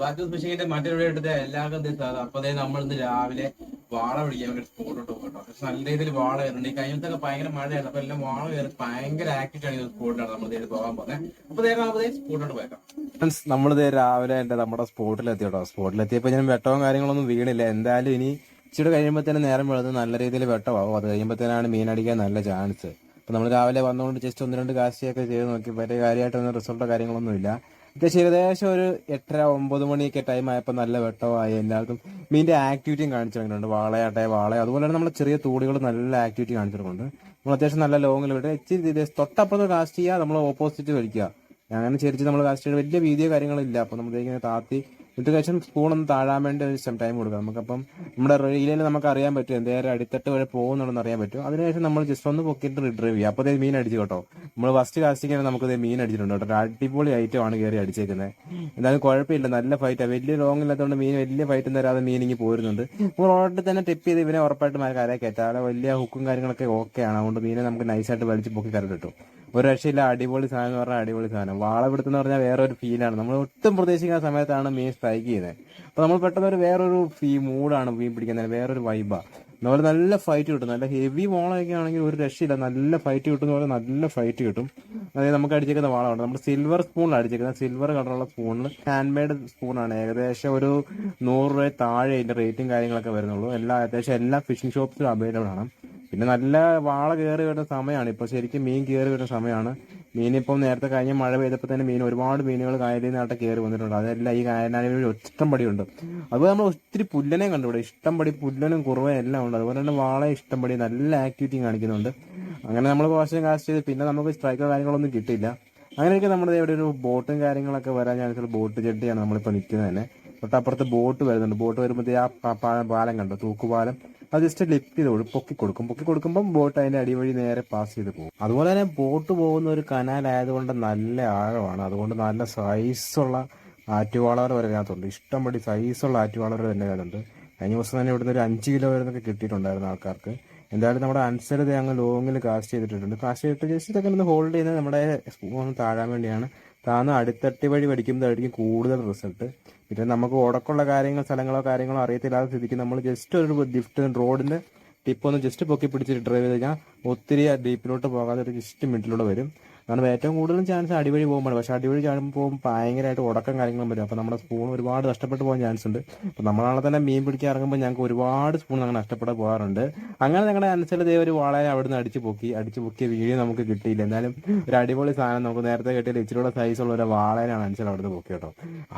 Bat ഫിഷിങ്ങിന്റെ മറ്റൊരു വീട്ടിൽ എല്ലാവർക്കും സാർ അപ്പൊ നമ്മൾ ഇന്ന് രാവിലെ വാള പിടിക്കാൻ വേണ്ടി സ്പോട്ടോട്ട് പോകട്ടോ. പക്ഷെ നല്ല രീതിയിൽ വാള കയറുന്നുണ്ട്. ഈ കഴിഞ്ഞത്തൊക്കെ ഭയങ്കര മഴയായിരുന്നു. അപ്പൊ എല്ലാം വാള കയറി ഭയങ്കര ആക്റ്റീവാണ് ഈ സ്പോട്ടിലാണ് നമ്മൾ പോകാൻ പോകുന്നത്. അപ്പൊ സ്പോട്ടോട്ട് പോയേക്കാം. നമ്മളിത് രാവിലെ നമ്മുടെ സ്പോട്ടിലെത്തി കേട്ടോ. സ്പോട്ടിലെത്തിയപ്പോ ഞാൻ വെട്ടവും കാര്യങ്ങളൊന്നും വീണില്ല. എന്തായാലും ഇനി ഇച്ചിരി കഴിയുമ്പോഴത്തേനും നേരം വെളുത്ത് നല്ല രീതിയിൽ വെട്ടമാവും. അത് കഴിയുമ്പോഴത്തേനാണ് മീൻ അടിക്കാൻ നല്ല ചാൻസ്. അപ്പൊ നമ്മൾ രാവിലെ വന്നുകൊണ്ട് ജസ്റ്റ് ഒന്ന് രണ്ട് കാശിയൊക്കെ ചെയ്ത് നോക്കി. വലിയ കാര്യമായിട്ടൊന്നും റിസൾട്ടോ കാര്യങ്ങളൊന്നും ഇല്ല. അത്യാവശ്യം ഏകദേശം ഒരു 8:30-9 മണിയൊക്കെ ടൈം ആയപ്പോൾ നല്ല വെട്ടമായി. എല്ലാവർക്കും മീനിന്റെ ആക്ടിവിറ്റിയും കാണിച്ചു തന്നിട്ടുണ്ട്. വാളയാട്ടെ വാള, അതുപോലെ തന്നെ നമ്മുടെ ചെറിയ തൂടികൾ നല്ല ആക്ടിവിറ്റി കാണിച്ചിട്ടുണ്ട്. നമ്മൾ അത്യാവശ്യം നല്ല ലോങ്ങിൽ വിട്ട് ഇച്ചിരി തൊട്ടപ്പുറത്ത് കാസ്റ്റ് ചെയ്യുക, നമ്മൾ ഓപ്പോസിറ്റ് വലിക്കുക. അങ്ങനെ ചെരിച്ച് നമ്മൾ കാസ്റ്റ് ചെയ്ത് വലിയ വീതിയോ കാര്യങ്ങളില്ല. അപ്പോൾ നമ്മൾ താത്തി ഇട്ട് ശേഷം സ്പൂൺ ഒന്ന് താഴാൻ വേണ്ടി ഒരു ടൈം കൊടുക്കാം. നമുക്കപ്പം നമ്മുടെ റീലയിൽ നമുക്ക് അറിയാൻ പറ്റും എന്തേലും അടിത്തട്ട് വരെ പോകുന്നുണ്ടെന്ന് അറിയാൻ പറ്റും. അതിനുശേഷം നമ്മൾ ജസ്റ്റ് ഒന്ന് പൊക്കിയിട്ട് റിട്രീവ് ചെയ്യുക. അപ്പോൾ മീൻ അടിച്ചു കേട്ടോ. നമ്മൾ ഫസ്റ്റ് കാസ്റ്റിങ്ങിന് നമുക്ക് മീൻ അടിച്ചിട്ടുണ്ട് കേട്ടോ. അടിപൊളി ഐറ്റമാണ് കയറി അടിച്ചേക്കുന്നത്. എന്തായാലും കുഴപ്പമില്ല, നല്ല ഫൈറ്റാണ്. വലിയ ലോങ് ഇല്ലാത്തതുകൊണ്ട് മീൻ വലിയ ഫൈറ്റും തരാതെ മീൻ ഇങ്ങനെ പോരുന്നുണ്ട്. നമ്മൾ ഓൾറെഡി തന്നെ ടിപ്പ് ചെയ്ത് ഇവനെ ഉറപ്പായിട്ട് കരയെ കയറ്റാതെ വലിയ ഹുക്കും കാര്യങ്ങളൊക്കെ ഓക്കെയാണ്. അതുകൊണ്ട് മീനെ നമുക്ക് നൈസായിട്ട് വലിച്ച് പൊക്കി കര കിട്ടും. ഒരു രക്ഷയില്ല, അടിപൊളി സാധനം എന്ന് പറഞ്ഞാൽ അടിപൊളി സാധനം. വാള പിടുത്തെന്ന് പറഞ്ഞാൽ വേറൊരു ഫീലാണ്. നമ്മൾ ഒട്ടും പ്രതീക്ഷിക്കുന്ന സമയത്താണ് മീൻ സ്ട്രൈക്ക് ചെയ്യുന്നത്. അപ്പോൾ നമ്മൾ പെട്ടെന്ന് വേറൊരു മൂഡാണ് മീൻ പിടിക്കുന്നത്, വേറൊരു വൈബാണ്. അതുപോലെ നല്ല ഫൈറ്റ് കിട്ടും. നല്ല ഹെവി വാളയൊക്കെ ആണെങ്കിൽ ഒരു രക്ഷയില്ല, നല്ല ഫൈറ്റ് കിട്ടുന്ന പോലെ നല്ല ഫൈറ്റ് കിട്ടും. അതായത് നമുക്ക് അടിച്ചേക്കുന്ന വാളമാണ് നമ്മുടെ സിൽവർ സ്പൂണിൽ അടിച്ചേക്കുന്നത്. സിൽവർ കളറുള്ള സ്പൂണിൽ ഹാൻഡ് മെയ്ഡ് സ്പൂണാണ്. ഏകദേശം ഒരു 100 രൂപ താഴെ അതിന്റെ റേറ്റും കാര്യങ്ങളൊക്കെ വരുന്നുള്ളൂ. അത്യാവശ്യം എല്ലാ ഫിഷിംഗ് ഷോപ്സിലും അവൈലബിൾ ആണ്. പിന്നെ നല്ല വാള കയറി വരുന്ന സമയമാണ് ഇപ്പോൾ, ശരിക്കും മീൻ കയറി വരുന്ന സമയമാണ്. മീനിപ്പം നേരത്തെ കഴിഞ്ഞ മഴ പെയ്തപ്പോൾ തന്നെ ഒരുപാട് മീനുകൾ കായലിൽ നിന്നായിട്ട് കയറി വന്നിട്ടുണ്ട്. അതെല്ലാം ഈ കായലിൽ ഇഷ്ടം പടിയുണ്ട്. അതുപോലെ നമ്മൾ ഒത്തിരി പുല്ലനെ കണ്ടു ഇവിടെ. ഇഷ്ടം പടി പുല്ലനും കുറവും എല്ലാം ഉണ്ട്. അതുപോലെ തന്നെ വാള ഇഷ്ടം പടി നല്ല ആക്ടിവിറ്റിയും കാണിക്കുന്നുണ്ട്. അങ്ങനെ നമ്മൾ കുറച്ച് കാസ്റ്റ് ചെയ്ത് പിന്നെ നമുക്ക് സ്ട്രൈക്കോ കാര്യങ്ങളൊന്നും കിട്ടിയില്ല. അങ്ങനെയൊക്കെ നമ്മുടെ ഇവിടെ ഒരു ബോട്ടും കാര്യങ്ങളൊക്കെ വരാൻ ചാൻസ്. ബോട്ട് ചെട്ടിയാണ് നമ്മളിപ്പോൾ നിൽക്കുന്നത് തന്നെ. തൊട്ടപ്പുറത്ത് ബോട്ട് വരുന്നുണ്ട്. ബോട്ട് വരുമ്പോഴത്തേ ആ പാലം കണ്ടോ, തൂക്കുപാലം, അത് ജസ്റ്റ് ലിഫ്റ്റ് ചെയ്ത് പൊക്കി കൊടുക്കുമ്പോൾ ബോട്ട് അതിന്റെ അടിവഴി നേരെ പാസ് ചെയ്ത് പോകും. അതുപോലെ തന്നെ ബോട്ട് പോകുന്ന ഒരു കനാലായതുകൊണ്ട് നല്ല ആഴമാണ്. അതുകൊണ്ട് നല്ല സൈസുള്ള ആറ്റുവാളവർ വരെ അതിനകത്തുണ്ട്. ഇഷ്ടംപടി സൈസുള്ള ആറ്റുവാളവർ തന്നെ അതിനകത്തുണ്ട്. കഴിഞ്ഞ ദിവസം തന്നെ ഇവിടുന്ന് ഒരു 5 കിലോ വരുന്നൊക്കെ കിട്ടിയിട്ടുണ്ടായിരുന്നു ആൾക്കാർക്ക്. എന്തായാലും നമ്മുടെ അനുസരിത അങ്ങ് ലോങ്ങിൽ കാസ്റ്റ് ചെയ്തിട്ടുണ്ട്. കാസ്റ്റ് ചെയ്തിട്ട് ജസ്റ്റ് ഇതൊക്കെ ഒന്ന് ഹോൾഡ് ചെയ്യുന്നത് നമ്മുടെ സ്പൂൺ താഴാൻ വേണ്ടിയാണ്. താന്ന് അടിത്തട്ടി വഴി പഠിക്കുമ്പോഴായിരിക്കും കൂടുതൽ റിസൾട്ട്. പിന്നെ നമുക്ക് ഉടക്കുള്ള സ്ഥലങ്ങളോ കാര്യങ്ങളോ അറിയത്തില്ലാതെ സ്ഥിതിക്ക് നമ്മൾ ജസ്റ്റ് ഒരു ലിഫ്റ്റ് റോഡിന്റെ ടിപ്പ് ഒന്ന് ജസ്റ്റ് പൊക്കി പിടിച്ചിട്ട് ഡ്രൈവ് ചെയ്ത് കഴിഞ്ഞാൽ ഒത്തിരി ഡീപ്പിലോട്ട് പോകാതെ ഒരു ജസ്റ്റ് മിഡിലൂടെ വരും. കാരണം ഏറ്റവും കൂടുതലും ചാൻസ് അടിവഴി പോകുമ്പോൾ. പക്ഷെ അടിവഴി പോകുമ്പോൾ ഭയങ്കരമായിട്ട് ഉടക്കം കാര്യങ്ങളും വരും. അപ്പോൾ നമ്മുടെ സ്പൂൺ ഒരുപാട് നഷ്ടപ്പെട്ടു പോകാൻ ചാൻസ് ഉണ്ട്. അപ്പോൾ നമ്മളാളെ തന്നെ മീൻ പിടിക്കാൻ ഇറങ്ങുമ്പോൾ ഞങ്ങൾക്ക് ഒരുപാട് സ്പൂൺ അങ്ങനെ നഷ്ടപ്പെട്ട് പോകാറുണ്ട്. അങ്ങനെ ഞങ്ങളുടെ അനുസരിച്ച് ഒരു വാളയെ അവിടുന്ന് അടിച്ചു പൊക്കിയ വീഡിയോ നമുക്ക് കിട്ടിയില്ല. എന്നാലും ഒരു അടിപൊളി സാധനം നമുക്ക് നേരത്തെ കിട്ടിയ ഇച്ചിരിയുടെ സൈസുള്ള ഒരു വാളേനാണ് അനുസരിച്ച് അവിടുന്ന് പൊക്കി കേട്ടോ.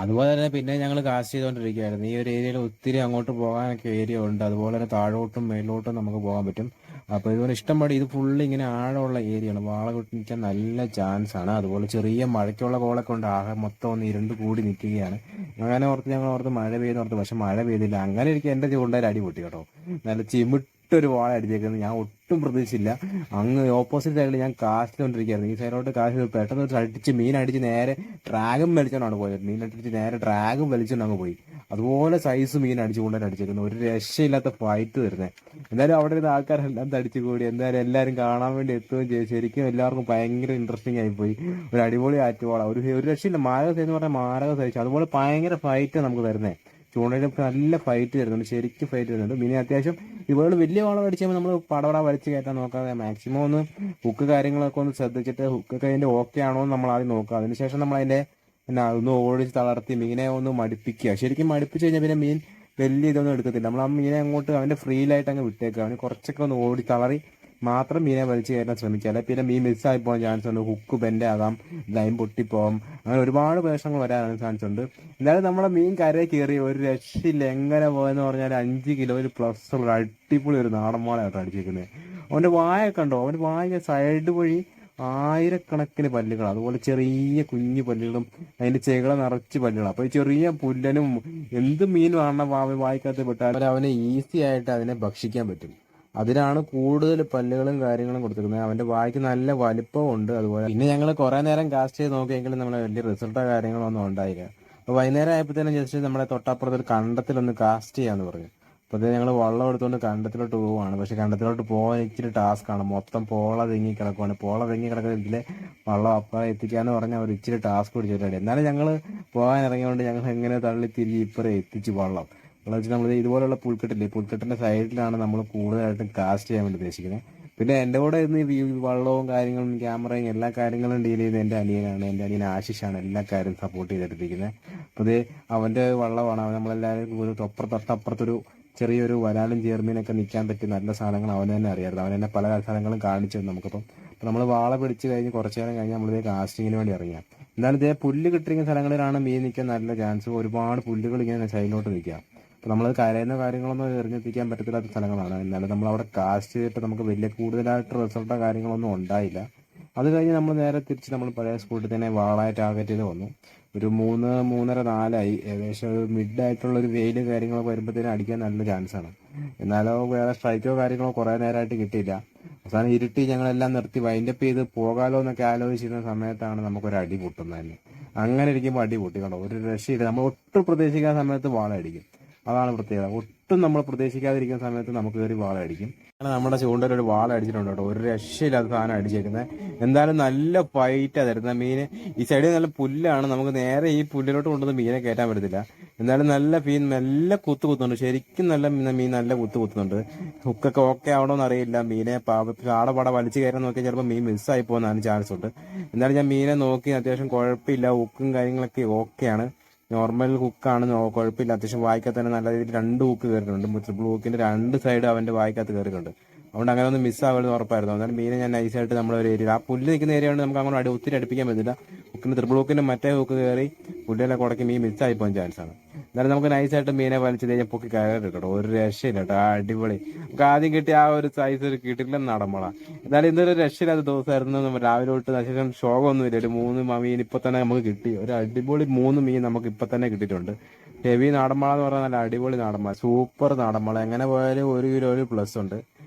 അതുപോലെ തന്നെ പിന്നെ ഞങ്ങൾ കാസ്റ്റ് ചെയ്തുകൊണ്ടിരിക്കുകയായിരുന്നു. ഈ ഒരു ഏരിയയിൽ ഒത്തിരി അങ്ങോട്ട് പോകാനൊക്കെ ഏരിയ ഉണ്ട്. അതുപോലെ തന്നെ താഴോട്ടും മേലോട്ടും നമുക്ക് പോകാൻ പറ്റും. അപ്പോൾ ഇതുപോലെ ഇഷ്ടംപടി ഇത് ഫുള്ള് ഇങ്ങനെ ആഴമുള്ള ഏരിയയാണ്. വാള കുട്ടിക്കാൻ നല്ല ചാൻസ് ആണ്. അതുപോലെ ചെറിയ മഴയ്ക്കുള്ള കോളൊക്കെ ഉണ്ട്. ആകെ മൊത്തം ഒന്ന് ഇരുണ്ട് കൂടി നിൽക്കുകയാണ്. അങ്ങനെ ഞങ്ങൾ ഓർത്ത് മഴ പെയ്യുന്നോർത്ത്, പക്ഷെ മഴ പെയ്തില്ല. അങ്ങനെ എനിക്ക് എൻ്റെ ചൂണ്ടയിൽ അടി പൊട്ടി കേട്ടോ. നല്ല ചിമിട്ടൊരു വാള അടിച്ചേക്കുന്നത് ഞാൻ ഒട്ടും പ്രതീക്ഷിച്ചില്ല. അങ്ങ് ഓപ്പോസിറ്റ് സൈഡിൽ ഞാൻ കാസ്റ്റ് കൊണ്ടിരിക്കുകയായിരുന്നു. ഈ സൈഡിലോട്ട് കാസ്റ്റ് പെട്ടെന്ന് അടിച്ച് മീൻ അടിച്ച് നേരെ ഡ്രാഗൺ വലിച്ചോണ്ടാണ് പോയത്. മീൻ അടിച്ച് നേരെ ഡ്രാഗൺ വലിച്ചോണ്ട് അങ്ങ് പോയി. അതുപോലെ സൈസ് മീൻ അടിച്ചുകൊണ്ടാണ് അടിച്ചേക്കുന്നത്. ഒരു രക്ഷയില്ലാത്ത ഫൈറ്റ് വരുന്നത്. എന്തായാലും അവിടെ ഇരുന്ന ആൾക്കാരെല്ലാം തടിച്ചു കൂടി. എന്തായാലും എല്ലാവരും കാണാൻ വേണ്ടി എത്തുകയും ചെയ്തു. ശരിക്കും എല്ലാവർക്കും ഭയങ്കര ഇൻട്രസ്റ്റിംഗ് ആയിപ്പോയി. ഒരു അടിപൊളി ആറ്റുവാള, ഒരു രക്ഷയില്ല. മാരക സൈസ് എന്ന് പറഞ്ഞാൽ മാരക സൈസ്. അതുപോലെ ഭയങ്കര ഫൈറ്റ് നമുക്ക് തരുന്നത്. ചൂണ്ടയിൽ നല്ല ഫൈറ്റ് തരുന്നുണ്ട്, ശരിക്കും ഫൈറ്റ് തരുന്നുണ്ട്. പിന്നെ അത്യാവശ്യം ഇതുപോലെ വലിയ വളം അടിച്ചുമ്പോൾ നമ്മൾ പടപട വലിച്ച് കയറ്റാൻ നോക്കാതെ മാക്സിമം ഒന്ന് ഹുക്ക് കാര്യങ്ങളൊക്കെ ഒന്ന് ശ്രദ്ധിച്ചിട്ട് ഹുക്കൊക്കെ അതിൻ്റെ ഓക്കെ ആണോ എന്ന് നമ്മൾ ആദ്യം നോക്കുക. അതിനുശേഷം നമ്മൾ അതിൻ്റെ ഒന്ന് ഓടിച്ച് തളർത്തി മീനെ ഒന്ന് മടുപ്പിക്കുക. ശരിക്കും മടുപ്പിച്ച് കഴിഞ്ഞാൽ പിന്നെ മീൻ വലിയ ഇതൊന്നും എടുക്കത്തില്ല. നമ്മൾ ആ മീനെ അങ്ങോട്ട് അവൻ്റെ ഫ്രീലായിട്ട് അങ്ങ് വിട്ടേക്കുക. അവന് കുറച്ചൊക്കെ ഒന്ന് ഓടി തളറി മാത്രം മീനെ വലിച്ചു കയറ്റാൻ ശ്രമിക്കുക. അല്ലെങ്കിൽ പിന്നെ മീൻ മിസ്സായി പോകാൻ ചാൻസ് ഉണ്ട്. ഹുക്ക് ബെൻഡ് ആകാം, ലൈൻ പൊട്ടിപ്പോകാം, അങ്ങനെ ഒരുപാട് പ്രശ്നങ്ങൾ വരാൻ ചാൻസ് ഉണ്ട്. എന്തായാലും നമ്മുടെ മീൻ കരയിൽ കയറി ഒരു രക്ഷയില്ല. എങ്ങനെ പോയെന്ന് പറഞ്ഞാൽ 5 കിലോയിൽ പ്ലസ് ഉള്ള അടിപൊളി ഒരു നാടൻ വാളയായിട്ട് അടിച്ചിരിക്കുന്നത്. അവൻ്റെ വായൊക്കെ ഉണ്ടോ, അവൻ്റെ വായ സൈഡ് വഴി ആയിരക്കണക്കിന് പല്ലുകൾ, അതുപോലെ ചെറിയ കുഞ്ഞു പല്ലുകളും അതിന്റെ ചെകള നിറച്ച് പല്ലുകൾ. അപ്പൊ ഈ ചെറിയ പുല്ലനും എന്ത് മീൻ വേണം വായിക്കാത്ത വിട്ടാൽ അവനെ ഈസി ആയിട്ട് അതിനെ ഭക്ഷിക്കാൻ പറ്റും. അതിനാണ് കൂടുതൽ പല്ലുകളും കാര്യങ്ങളും കൊടുത്തിരിക്കുന്നത്. അവന്റെ വായിക്ക് നല്ല വലിപ്പവും ഉണ്ട്. അതുപോലെ പിന്നെ ഞങ്ങൾ കുറെ നേരം കാസ്റ്റ് ചെയ്ത് നോക്കിയെങ്കിലും നമ്മളെ വലിയ റിസൾട്ടോ കാര്യങ്ങളോ ഒന്നും ഉണ്ടായില്ല. അപ്പോൾ വൈകുന്നേരം ആയപ്പോഴത്തേനും ജസ്റ്റ് നമ്മുടെ തൊട്ടപ്പുറത്ത് ഒരു കണ്ടത്തിലൊന്ന് കാസ്റ്റ് ചെയ്യാന്ന് പറഞ്ഞു. അപ്പോൾ ഞങ്ങൾ വള്ളം എടുത്തുകൊണ്ട് കണ്ടത്തിലോട്ട് പോവുകയാണ്. പക്ഷെ കണ്ടത്തിലോട്ട് പോകാൻ ഇച്ചിരി ടാസ്ക്കാണ്. മൊത്തം പോള തെങ്ങി കിടക്കുവാണ്. പോള തെങ്ങി കിടക്കുന്ന ഇതിലെ വള്ളം അപ്പുറം എത്തിക്കാന്ന് പറഞ്ഞാൽ ഒരു ഇച്ചിരി ടാസ്ക് പിടിച്ചിട്ടുണ്ട്. എന്നാലും ഞങ്ങൾ പോകാൻ ഇറങ്ങിയതുകൊണ്ട് ഞങ്ങൾ എങ്ങനെ തള്ളി തിരികെ ഇപ്പുറം എത്തിച്ചു വള്ളം വെച്ചാൽ നമ്മൾ ഇതുപോലുള്ള പുൽക്കെട്ടില്ലേ, പുൽക്കെട്ടിൻ്റെ സൈഡിലാണ് നമ്മൾ കൂടുതലായിട്ടും കാസ്റ്റ് ചെയ്യാൻ വേണ്ടി ഉദ്ദേശിക്കുന്നത്. പിന്നെ എൻ്റെ കൂടെ ഇന്ന് ഈ വള്ളവും കാര്യങ്ങളും ക്യാമറയും എല്ലാ കാര്യങ്ങളും ഡീൽ ചെയ്ത് എൻ്റെ അനിയനാണ്. എൻ്റെ അനിയൻ ആശിഷാണ് എല്ലാ കാര്യവും സപ്പോർട്ട് ചെയ്തെടുത്തിരിക്കുന്നത്. അപ്പോൾ ഇത് അവൻ്റെ വള്ളമാണ്. അവൻ നമ്മളെല്ലാവരും ഒരു തൊട്ടപ്പുറത്തൊരു ചെറിയൊരു വരാലും ചേർമീനൊക്കെ നിൽക്കാൻ പറ്റിയ നല്ല സാധനങ്ങൾ അവന് തന്നെ അറിയാമായിരുന്നു. അവൻ തന്നെ പല സ്ഥലങ്ങളും കാണിച്ചു തന്നു നമുക്കിപ്പം. അപ്പോൾ നമ്മൾ വാള പിടിച്ച് കഴിഞ്ഞ് കുറച്ച് നേരം കഴിഞ്ഞ് നമ്മളിതേ കാസ്റ്റിങ്ങിന് വേണ്ടി ഇറങ്ങിയാൽ. എന്നാലും ഇതേ പുല്ല് കിട്ടിയിരിക്കുന്ന സ്ഥലങ്ങളിലാണ് മീൻ നിൽക്കാൻ നല്ല ചാൻസ്. ഒരുപാട് പുല്ലുകൾ ഇങ്ങനെ സൈഡിലോട്ട് നിൽക്കുക. അപ്പോൾ നമ്മൾ കരയുന്ന കാര്യങ്ങളൊന്നും എറിഞ്ഞെത്തിക്കാൻ പറ്റത്തില്ലാത്ത സ്ഥലങ്ങളാണ്. എന്നാലും നമ്മളവിടെ കാസ്റ്റ് ചെയ്തിട്ട് നമുക്ക് വലിയ കൂടുതലായിട്ട് റിസൾട്ടോ കാര്യങ്ങളൊന്നും ഉണ്ടായില്ല. അത് കഴിഞ്ഞ് നമ്മൾ നേരെ തിരിച്ച് നമ്മൾ പഴയ സ്കൂട്ടിൽ തന്നെ വാളായി ടാർഗറ്റ് ചെയ്ത് വന്നു. ഒരു 3-3:30 4 ഏകദേശം ഒരു മിഡായിട്ടുള്ളൊരു വെയിൽ കാര്യങ്ങളൊക്കെ വരുമ്പോഴത്തേനും അടിക്കാൻ നല്ല ചാൻസാണ്. എന്നാലോ വേറെ സ്ട്രൈക്കോ കാര്യങ്ങളോ കുറേ നേരമായിട്ട് കിട്ടിയില്ല. അവസാനം ഇരുട്ടി ഞങ്ങളെല്ലാം നിർത്തി വൈൻഡപ്പ് ചെയ്ത് പോകാലോ എന്നൊക്കെ ആലോചിച്ചിരുന്ന സമയത്താണ് നമുക്കൊരു അടി പൊട്ടുന്നത് തന്നെ. അങ്ങനെ ഇരിക്കുമ്പോൾ അടി പൊട്ടി കണ്ടോ, ഒരു രക്ഷയില്ല. നമ്മൾ ഒട്ടും പ്രതീക്ഷിക്കാത്ത സമയത്ത് വാളടിക്കും. അതാണ് പ്രത്യേകത. ഒട്ടും നമ്മൾ പ്രതീക്ഷിക്കാതിരിക്കുന്ന സമയത്ത് നമുക്ക് കയറി വാളടിക്കും. അങ്ങനെ നമ്മുടെ ചൂണ്ടയിൽ ഒരു വാള അടിച്ചിട്ടുണ്ട് കേട്ടോ. ഒരു രക്ഷയില്ലാത്ത സാധനം അടിച്ചേക്കുന്നത്. എന്തായാലും നല്ല ഫൈറ്റാണ് തരുന്നത്. മീൻ ഈ സൈഡിൽ നല്ല പുല്ലാണ്. നമുക്ക് നേരെ ഈ പുല്ലിലോട്ട് കൊണ്ടുവന്ന് മീനെ കയറ്റാൻ പറ്റത്തില്ല. എന്നാലും നല്ല മീൻ നല്ല കുത്തുന്നുണ്ട്. ശരിക്കും നല്ല മീൻ നല്ല കുത്തുന്നുണ്ട്. ഹുക്കൊക്കെ ഓക്കെ ആവണമെന്ന് അറിയില്ല. മീനെ പാടപാട വലിച്ചു കയറാൻ നോക്കിയാൽ ചിലപ്പോൾ മീൻ മിസ്സായി പോകുന്നതിന് ചാൻസ് ഉണ്ട്. എന്നാലും ഞാൻ മീനെ നോക്കി അത്യാവശ്യം കുഴപ്പമില്ല. ഹുക്കും കാര്യങ്ങളൊക്കെ ഓക്കെയാണ്. നോർമൽ ഹുക്കാണ്, കുഴപ്പമില്ല. അത്യാവശ്യം വായിക്കകത്ത് തന്നെ നല്ല രീതിയിൽ 2 ഹുക്ക് കയറിയിട്ടുണ്ട്. ട്രിപ്പിൾ ഹുക്കിന്റെ 2 സൈഡ് അവന്റെ വായിക്കകത്ത് കയറിയിട്ടുണ്ട്. അതുകൊണ്ട് അങ്ങനെ ഒന്ന് മിസ്സാവുമെന്ന് ഉറപ്പായിരുന്നു. എന്നാലും മീനെ ഞാൻ നൈസായിട്ട് നമ്മുടെ ഒരു ഏരിയ, ആ പുല്ല് നിൽക്കുന്ന ഏരിയ കൊണ്ട് നമുക്ക് അങ്ങനെ ഒത്തിരി അടുപ്പിക്കാൻ പറ്റില്ല. ഹുക്കിന്റെ ട്രിപ്പിൾ ഹുക്കിന്റെ മറ്റേ ഹുക്ക് കയറി പുല്ലെല്ലാം കുടക്കി മീൻ മിസ്സായി പോകാൻ ചാൻസ് ആണ്. എന്നാലും നമുക്ക് നൈസായിട്ട് മീനെ വലിച്ചു കഴിഞ്ഞാൽ പൊക്കി കയറി കേട്ടോ. ഒരു രക്ഷയില്ല കേട്ടോ. അടിപൊളി. നമുക്ക് ആദ്യം കിട്ടിയ ആ ഒരു സൈസ് ഒരു കിട്ടില്ല നടമ്പള. എന്നാലും ഇന്നൊരു രക്ഷയില്ലാത്ത ദിവസമായിരുന്നു. രാവിലെ തൊട്ട് ശേഷം ഷോകമൊന്നുമില്ല. ഒരു 3 മീൻ ഇപ്പൊ തന്നെ നമുക്ക് കിട്ടി. ഒരു അടിപൊളി 3 മീൻ നമുക്ക് ഇപ്പൊ തന്നെ കിട്ടിയിട്ടുണ്ട്. ഹെവി നാടന്മള എന്ന് പറഞ്ഞാൽ നല്ല അടിപൊളി നാടന്മള, സൂപ്പർ നാടന്മള. എങ്ങനെ പോയാലും 1 കിലോ പ്ലസ് ഉണ്ട്.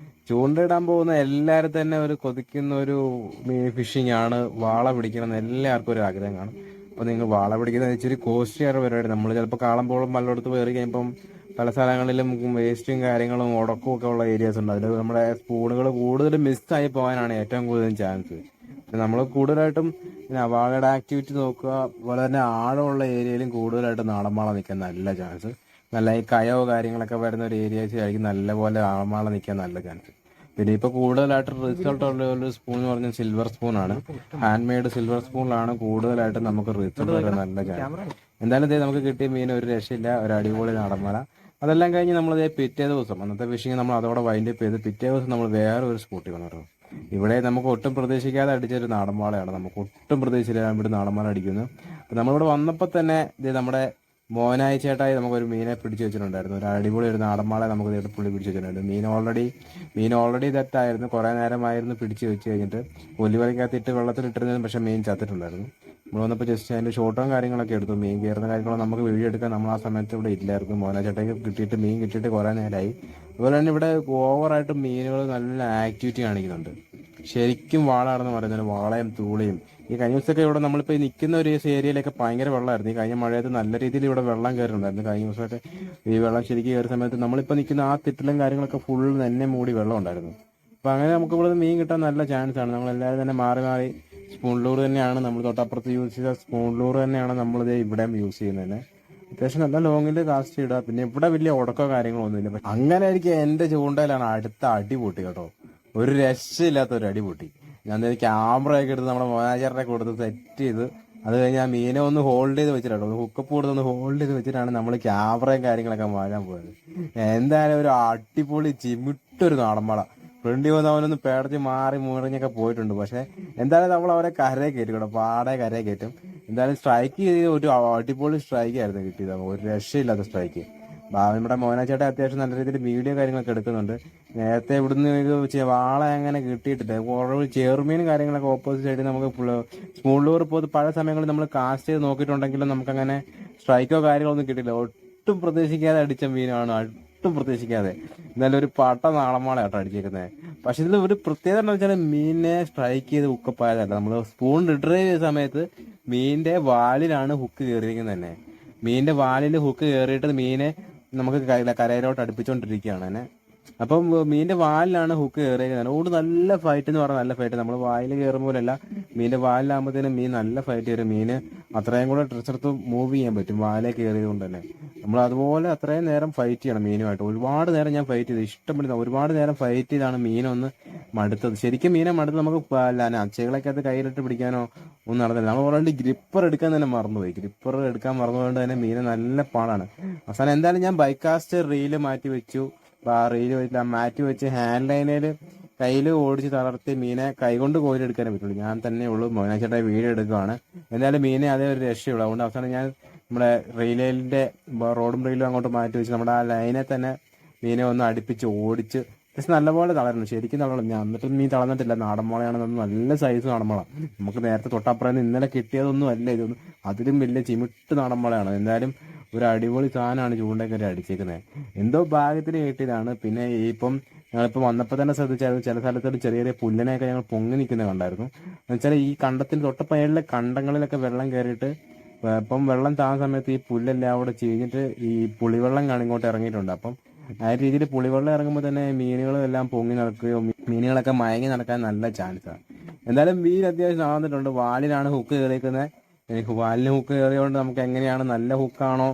ചൂണ്ടയിടാൻ പോകുന്ന എല്ലാവരും തന്നെ ഒരു കൊതിക്കുന്ന ഒരു ഫിഷിംഗ് ആണ്. വാള പിടിക്കണം എന്ന് എല്ലാവർക്കും ഒരു ആഗ്രഹം കാണും. അപ്പോൾ നിങ്ങൾ വാള പിടിക്കുന്നത് ഇച്ചിരി കോസ്റ്റ്ലിയായ പരിപാടി. നമ്മൾ ചിലപ്പോൾ കാളമ്പോഴും പലയിടത്ത് കയറി കഴിയുമ്പം പല സ്ഥലങ്ങളിലും വേസ്റ്റും കാര്യങ്ങളും ഉടക്കും ഒക്കെ ഉള്ള ഏരിയാസ് ഉണ്ട്. അതിൽ നമ്മുടെ സ്പൂണുകൾ കൂടുതൽ മിസ്സായി പോകാനാണ് ഏറ്റവും കൂടുതൽ ചാൻസ്. നമ്മൾ കൂടുതലായിട്ടും വാളയുടെ ആക്ടിവിറ്റി നോക്കുക. അതുപോലെ തന്നെ ആഴമുള്ള ഏരിയയിലും കൂടുതലായിട്ട് നാടൻവാള നിൽക്കാൻ നല്ല ചാൻസ്. നല്ല ഈ കയോ കാര്യങ്ങളൊക്കെ വരുന്ന ഒരു ഏരിയാസ് ആയിരിക്കും നല്ലപോലെ ആഴമാള നിൽക്കാൻ നല്ല ചാൻസ്. പിന്നെ ഇപ്പോൾ കൂടുതലായിട്ട് റിസൾട്ട് ഉള്ള ഒരു സ്പൂൺ എന്ന് പറഞ്ഞാൽ സിൽവർ സ്പൂണാണ്. ഹാൻഡ് മെയ്ഡ് സിൽവർ സ്പൂണിലാണ് കൂടുതലായിട്ട് നമുക്ക് റിസൾട്ട് വരാൻ നല്ല ചാൻസ്. എന്തായാലും നമുക്ക് കിട്ടിയ മീൻ ഒരു രക്ഷയില്ല. ഒരു അടിപൊളി നാടൻവാള. അതെല്ലാം കഴിഞ്ഞ് നമ്മൾ പിറ്റേ ദിവസം അന്നത്തെ ഫിഷിങ് നമ്മൾ അതോടെ വൈൻഡപ്പ് ചെയ്ത് പിറ്റേ ദിവസം നമ്മൾ വേറെ ഒരു സ്പോട്ടിൽ വന്നിരുന്നു. ഇവിടെ നമുക്ക് ഒട്ടും പ്രതീക്ഷിക്കാതെ അടിച്ചൊരു നാടൻവാളയാണ്. നമുക്ക് ഒട്ടും പ്രതീക്ഷിച്ചില്ല ഇവിടെ നാടൻവാള അടിക്കുന്നു. അപ്പം നമ്മളിവിടെ വന്നപ്പോൾ തന്നെ ഇത് നമ്മുടെ മോനായി ചേട്ടായി നമുക്കൊരു മീനെ പിടിച്ചു വെച്ചിട്ടുണ്ടായിരുന്നു. ഒരു അടിപൊളി ഒരു നാടൻവാളെ നമുക്ക് നേരിട്ട് പുള്ളി പിടിച്ചു വെച്ചിട്ടുണ്ടായിരുന്നു. മീൻ ഓൾറെഡി തെറ്റായിരുന്നു. കുറേ നേരമായിരുന്നു പിടിച്ച് വെച്ച് കഴിഞ്ഞിട്ട് ഒലിവലക്കകത്തിട്ട് വെള്ളത്തിലിട്ടിരുന്നതും. പക്ഷേ മീൻ ചത്തിട്ടുണ്ടായിരുന്നു. നമ്മൾ വന്നപ്പോൾ ജസ്റ്റ് അതിൻ്റെ ഷോട്ടും കാര്യങ്ങളൊക്കെ എടുത്തു. മീൻ കയറുന്ന കാര്യങ്ങളും നമുക്ക് വീഡിയോ എടുക്കാൻ നമ്മൾ ആ സമയത്ത് ഇവിടെ ഇല്ലായിരുന്നു. മോനായി ചേട്ടായിക്ക് കിട്ടിയിട്ട് മീൻ കിട്ടിയിട്ട് കുറേ നേരമായി. അതുപോലെ തന്നെ ഇവിടെ ഓവറായിട്ട് മീനുകൾ നല്ല ആക്ടിവിറ്റി കാണിക്കുന്നുണ്ട്. ശരിക്കും വാളാണെന്ന് പറയുന്നത് വാളയും തൂളിയും. ഈ കഴിഞ്ഞ ദിവസമൊക്കെ ഇവിടെ നമ്മളിപ്പോൾ നിൽക്കുന്ന ഒരു ഏരിയയിലൊക്കെ ഭയങ്കര വെള്ളമായിരുന്നു. ഈ കഴിഞ്ഞ മഴയത്ത് നല്ല രീതിയിൽ ഇവിടെ വെള്ളം കയറുന്നുണ്ടായിരുന്നു. കഴിഞ്ഞ ദിവസമൊക്കെ ഈ വെള്ളം ശരിക്കും കയറിയ സമയത്ത് നമ്മളിപ്പോൾ നിൽക്കുന്ന ആ തിട്ടലും കാര്യങ്ങളൊക്കെ ഫുൾ തന്നെ മൂടി വെള്ളം ഉണ്ടായിരുന്നു. അപ്പോൾ അങ്ങനെ നമുക്ക് ഇവിടെ മീൻ കിട്ടാൻ നല്ല ചാൻസ് ആണ്. നമ്മളെല്ലാവരും തന്നെ മാറി മാറി സ്പൂൺ ലൂർ തന്നെയാണ് നമ്മൾ തൊട്ടപ്പുറത്ത് യൂസ് ചെയ്ത സ്പൂൺ ലൂർ തന്നെയാണ് നമ്മളിത് ഇവിടെ യൂസ് ചെയ്യുന്നത്. അത്യാവശ്യം നല്ല ലോങ്ങിൽ കാസ്റ്റ് ഇടുക. പിന്നെ ഇവിടെ വലിയ ഉടക്കോ കാര്യങ്ങളോ ഒന്നുമില്ല. അങ്ങനെ ആയിരിക്കും എൻ്റെ ചൂണ്ടയിലാണ് അടുത്ത അടി പൊട്ടി കേട്ടോ. ഒരു രക്ഷയില്ലാത്ത ഒരു അടി പൊട്ടി. ഞാൻ ക്യാമറയൊക്കെ എടുത്ത് നമ്മുടെ മോനാചാരനെ കൊടുത്ത് സെറ്റ് ചെയ്ത് അത് കഴിഞ്ഞ് ആ മീനെ ഒന്ന് ഹോൾഡ് ചെയ്ത് വെച്ചിട്ടോ. ഹുക്കപ്പ് കൊടുത്ത് ഒന്ന് ഹോൾഡ് ചെയ്ത് വെച്ചിട്ടാണ് നമ്മൾ ക്യാമറയും കാര്യങ്ങളൊക്കെ വാങ്ങാൻ പോയത്. എന്തായാലും ഒരു അടിപൊളി ചിമിട്ടൊരു നാടൻവാള. ഫ്രണ്ടി വന്ന് അവനൊന്ന് പേടച്ച് മാറി മുറിഞ്ഞൊക്കെ പോയിട്ടുണ്ട്. പക്ഷെ എന്തായാലും നമ്മൾ അവരെ കരയെ കയറ്റും കേട്ടോ. പാടെ കരയെ കയറ്റും. എന്തായാലും സ്ട്രൈക്ക് ചെയ്ത് ഒരു അടിപൊളി സ്ട്രൈക്ക് ആയിരുന്നു കിട്ടിയത്. ഒരു രക്ഷയില്ലാത്ത സ്ട്രൈക്ക്. നമ്മുടെ മോനാച്ചേട്ടൻ അത്യാവശ്യം നല്ല രീതിയിൽ വീഡിയോ കാര്യങ്ങളൊക്കെ എടുക്കുന്നുണ്ട്. നേരത്തെ ഇവിടുന്ന് വാള അങ്ങനെ കിട്ടിയിട്ടില്ല. കുറവ് ചെറുമീനും കാര്യങ്ങളൊക്കെ ഓപ്പോസിറ്റ് സൈഡിൽ നമുക്ക് സ്പൂൺ ലൂർ പോയി പല സമയങ്ങളിൽ നമ്മൾ കാസ്റ്റ് ചെയ്ത് നോക്കിയിട്ടുണ്ടെങ്കിലും നമുക്കങ്ങനെ സ്ട്രൈക്കോ കാര്യങ്ങളോ ഒന്നും കിട്ടിയില്ല. ഒട്ടും പ്രതീക്ഷിക്കാതെ അടിച്ച മീനാണ്. ഒട്ടും പ്രതീക്ഷിക്കാതെ. എന്നാലും ഒരു പട്ട നാളമാളാട്ടോ അടിച്ചേക്കുന്നത്. പക്ഷെ ഇതിൽ ഒരു പ്രത്യേകത എന്താ വെച്ചാൽ മീനിനെ സ്ട്രൈക്ക് ചെയ്ത് ഹുക്കപ്പായതല്ല. നമ്മൾ സ്പൂൺ റിട്രൈവ് ചെയ്ത സമയത്ത് മീനിന്റെ വാലിലാണ് ഹുക്ക് കയറിയിരിക്കുന്നത് തന്നെ. മീനിന്റെ വാലിൽ ഹുക്ക് കയറിയിട്ട് മീനെ നമുക്ക് കരയിലോട്ട് അടുപ്പിച്ചുകൊണ്ടിരിക്കുകയാണ് തന്നെ. അപ്പം മീനിന്റെ വാലിലാണ് ഹുക്ക് കയറിയത്. അതുകൊണ്ട് നല്ല ഫൈറ്റ് എന്ന് പറഞ്ഞാൽ നല്ല ഫൈറ്റ്. നമ്മൾ വായിൽ കയറും പോലെയല്ല, മീനിന്റെ വാലിലാകുമ്പോഴത്തേനും മീൻ നല്ല ഫൈറ്റ് വരും. മീന് അത്രയും കൂടെ ഡ്രസ്സെടുത്ത് മൂവ് ചെയ്യാൻ പറ്റും വാലേ കയറിയത് കൊണ്ട് തന്നെ. നമ്മൾ അതുപോലെ അത്രയും നേരം ഫൈറ്റ് ചെയ്യണം മീനുമായിട്ട്. ഒരുപാട് നേരം ഞാൻ ഫൈറ്റ് ചെയ്തു, ഇഷ്ടപ്പെടുന്ന ഒരുപാട് നേരം ഫൈറ്റ് ചെയ്താണ് മീനൊന്ന് മടുത്തത്. ശരിക്കും മീനെ മടുത്ത് നമുക്ക് അച്ചകളൊക്കെ കയ്യിലിട്ട് പിടിക്കാനോ ഒന്നും നടന്നില്ല. നമ്മൾ ഓൾറെഡി ഗ്രിപ്പർ എടുക്കാൻ തന്നെ മറന്നുപോയി. ഗ്രിപ്പർ എടുക്കാൻ മറന്നുകൊണ്ട് തന്നെ മീനെ നല്ല പാടാണ്. അവസാനം എന്തായാലും ഞാൻ ബൈക്കാസ്റ്റ് റീല് മാറ്റി വെച്ചു. റീല് വെച്ചിട്ട് മാറ്റി വെച്ച് ഹാൻഡ് ലൈനേൽ കയ്യിൽ ഓടിച്ച് തളർത്തി മീനെ കൈകൊണ്ട് കോരിയെടുക്കാനേ പറ്റുള്ളൂ. ഞാൻ തന്നെ ഉള്ളൂ. മോനാച്ചേട്ടായി വീഡിയോ എടുക്കുകയാണ്. എന്തായാലും മീനെ അതേ ഒരു രക്ഷയുള്ളൂ. അതുകൊണ്ട് അവസാനം ഞാൻ നമ്മുടെ റെയിലിന്റെ റോഡും റെയിലും അങ്ങോട്ട് മാറ്റി വെച്ച് നമ്മുടെ ആ ലൈനെ തന്നെ മീനെ ഒന്ന് അടുപ്പിച്ച് ഓടിച്ച് ജസ്റ്റ് നല്ലപോലെ തളരണം. ശരിക്കും തളരണം. ഞാൻ എന്നിട്ടും മീൻ തളർന്നിട്ടില്ല. നാടൻമുളയാണെന്ന് നല്ല സൈസ് നാടൻമുള. നമുക്ക് നേരത്തെ തൊട്ടപ്പുറം ഇന്നലെ കിട്ടിയതൊന്നും അല്ല ഇതൊന്നും, അതിലും വലിയ ചിമിട്ട് നാടൻമുളയാണ്. എന്തായാലും ഒരു അടിപൊളി സാധനമാണ് ചൂണ്ടയൊക്കെ അടിച്ചേക്കുന്നത്. എന്തോ ഭാഗ്യത്തിന് കിട്ടിയതാണ്. പിന്നെ ഇപ്പം ഞങ്ങളിപ്പോൾ വന്നപ്പോൾ തന്നെ ശ്രദ്ധിച്ചായിരുന്നു, ചില സ്ഥലത്തോട്ട് ചെറിയ ചെറിയ പുല്ലിനെയൊക്കെ ഞങ്ങൾ പൊങ്ങി നിൽക്കുന്നത് കണ്ടായിരുന്നു. എന്നുവെച്ചാൽ ഈ കണ്ടത്തിന് തൊട്ടപ്പേരിലെ കണ്ടങ്ങളിലൊക്കെ വെള്ളം കയറിയിട്ട് ഇപ്പം വെള്ളം താഴ്ന്ന സമയത്ത് ഈ പുല്ലെല്ലാം അവിടെ ചീഞ്ഞിട്ട് ഈ പുളിവെള്ളം ഇങ്ങോട്ട് ഇറങ്ങിയിട്ടുണ്ട്. അപ്പം ആ രീതിയിൽ പുളിവെള്ളം ഇറങ്ങുമ്പോൾ തന്നെ മീനുകളും എല്ലാം പൊങ്ങി നടക്കുകയോ മീനുകളൊക്കെ മയങ്ങി നടക്കാൻ നല്ല ചാൻസാണ്. എന്തായാലും മീൻ അത്യാവശ്യം നടന്നിട്ടുണ്ട്. വാലിലാണ് ഹുക്ക് കയറിയിരിക്കുന്നത്. വാലിന് ഹുക്ക് കയറിയതുകൊണ്ട് നമുക്ക് എങ്ങനെയാണ്, നല്ല ഹുക്കാണോ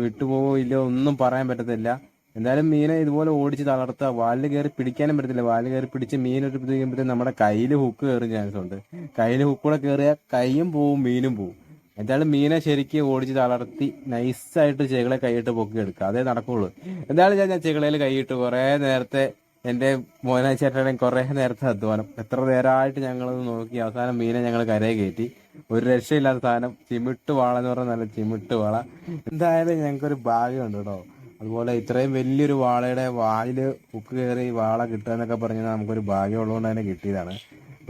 വിട്ടുപോകോ ഇല്ലയോ ഒന്നും പറയാൻ പറ്റത്തില്ല. എന്തായാലും മീനെ ഇതുപോലെ ഓടിച്ച് തളർത്തുക. വാലിൽ കയറി പിടിക്കാനും പറ്റത്തില്ല. വാലിൽ കയറി പിടിച്ച് മീനൊരു കഴിയുമ്പോഴത്തേക്കും നമ്മുടെ കയ്യിൽ ഹുക്ക് കയറും ചാൻസ് ഉണ്ട്. കയ്യിൽ ഹുക്കൂടെ കയറിയാൽ കൈയും പോവും മീനും പോവും. എന്തായാലും മീനെ ശരിക്കും ഓടിച്ച് തളർത്തി നൈസായിട്ട് ചെകളെ കൈയിട്ട് പൊക്കി എടുക്കുക, അതേ നടക്കുള്ളൂ. എന്തായാലും ഞാൻ ചെകളയിൽ കൈയിട്ട് കുറേ നേരത്തെ എൻ്റെ മോനാച്ചേട്ടനെ കുറേ നേരത്തെ അധ്വാനം, എത്ര നേരമായിട്ട് ഞങ്ങളത് നോക്കി അവസാനം മീനെ ഞങ്ങൾ കരയെ കയറ്റി. ഒരു രക്ഷയില്ലാത്ത സാധനം, ചിമിട്ട് വാള എന്ന് പറഞ്ഞാൽ നല്ല ചിമിട്ട് വാള. എന്തായാലും ഞങ്ങൾക്കൊരു ഭാഗ്യമുണ്ട് കേട്ടോ. അതുപോലെ ഇത്രയും വലിയൊരു വാളയുടെ വാലില് ഹുക്ക് കയറി വാള കിട്ടുക എന്നൊക്കെ പറഞ്ഞാൽ നമുക്കൊരു ഭാഗ്യമുള്ളതുകൊണ്ട് തന്നെ കിട്ടിയതാണ്.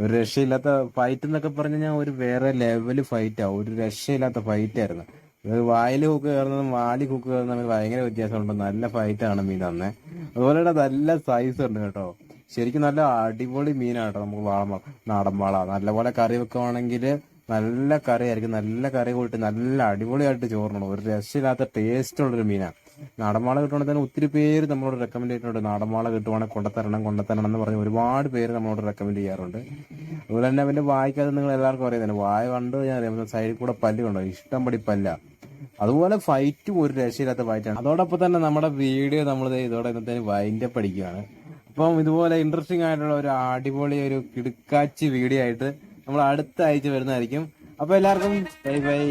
ഒരു രക്ഷയില്ലാത്ത ഫൈറ്റ് എന്നൊക്കെ പറഞ്ഞു കഴിഞ്ഞാൽ ഒരു വേറെ ലെവല് ഫൈറ്റാണ്. ഒരു രക്ഷയില്ലാത്ത ഫൈറ്റായിരുന്നു. വായിൽ ഹുക്ക് കയറുന്നതും വാലി ഹുക്ക് കയറുന്നതും ഭയങ്കര വ്യത്യാസമുണ്ട്. നല്ല ഫൈറ്റാണ് മീൻ തന്നെ. അതുപോലെ തന്നെ നല്ല സൈസ് ഉണ്ട് കേട്ടോ. ശരിക്കും നല്ല അടിപൊളി മീനാണ് കേട്ടോ. നമുക്ക് നാടൻ വാള നല്ലപോലെ കറി വെക്കുവാണെങ്കിൽ നല്ല കറി ആയിരിക്കും. നല്ല കറി കൂട്ടി നല്ല അടിപൊളിയായിട്ട് ചോറിനണം. ഒരു രക്ഷയില്ലാത്ത ടേസ്റ്റ് ഉള്ളൊരു മീനാണ്. നാടൻവാള കിട്ടുവാണെങ്കിൽ തന്നെ ഒത്തിരി പേര് നമ്മളോട് റെക്കമെൻഡ് ചെയ്തിട്ടുണ്ട്. നാടൻവാള കിട്ടുവാണെങ്കിൽ കൊണ്ടത്തരണം എന്ന് പറഞ്ഞ് ഒരുപാട് പേര് നമ്മളോട് റെക്കമെൻഡ് ചെയ്യാറുണ്ട്. അതുപോലെ തന്നെ അവന്റെ വായിക്കാതെ നിങ്ങൾ എല്ലാവർക്കും അറിയാം, വായ കണ്ടു ഞാൻ അറിയാം, സൈഡിൽ കൂടെ പല്ല് കണ്ടോ, ഇഷ്ടം പടി പല്ല. അതുപോലെ ഫൈറ്റും ഒരു രക്ഷയില്ലാത്ത ഫൈറ്റാണ്. അതോടൊപ്പം തന്നെ നമ്മുടെ വീഡിയോ നമ്മൾ ഇതോടെ ഇന്നത്തെ വൈൻഡപ്പ് അടിക്കുകയാണ്. അപ്പം ഇതുപോലെ ഇൻട്രസ്റ്റിംഗ് ആയിട്ടുള്ള ഒരു അടിപൊളി ഒരു കിടുക്കാച്ചി വീഡിയോ ആയിട്ട് നമ്മൾ അടുത്ത ആഴ്ച വരുന്നതായിരിക്കും. അപ്പൊ എല്ലാവർക്കും ബൈ ബൈ.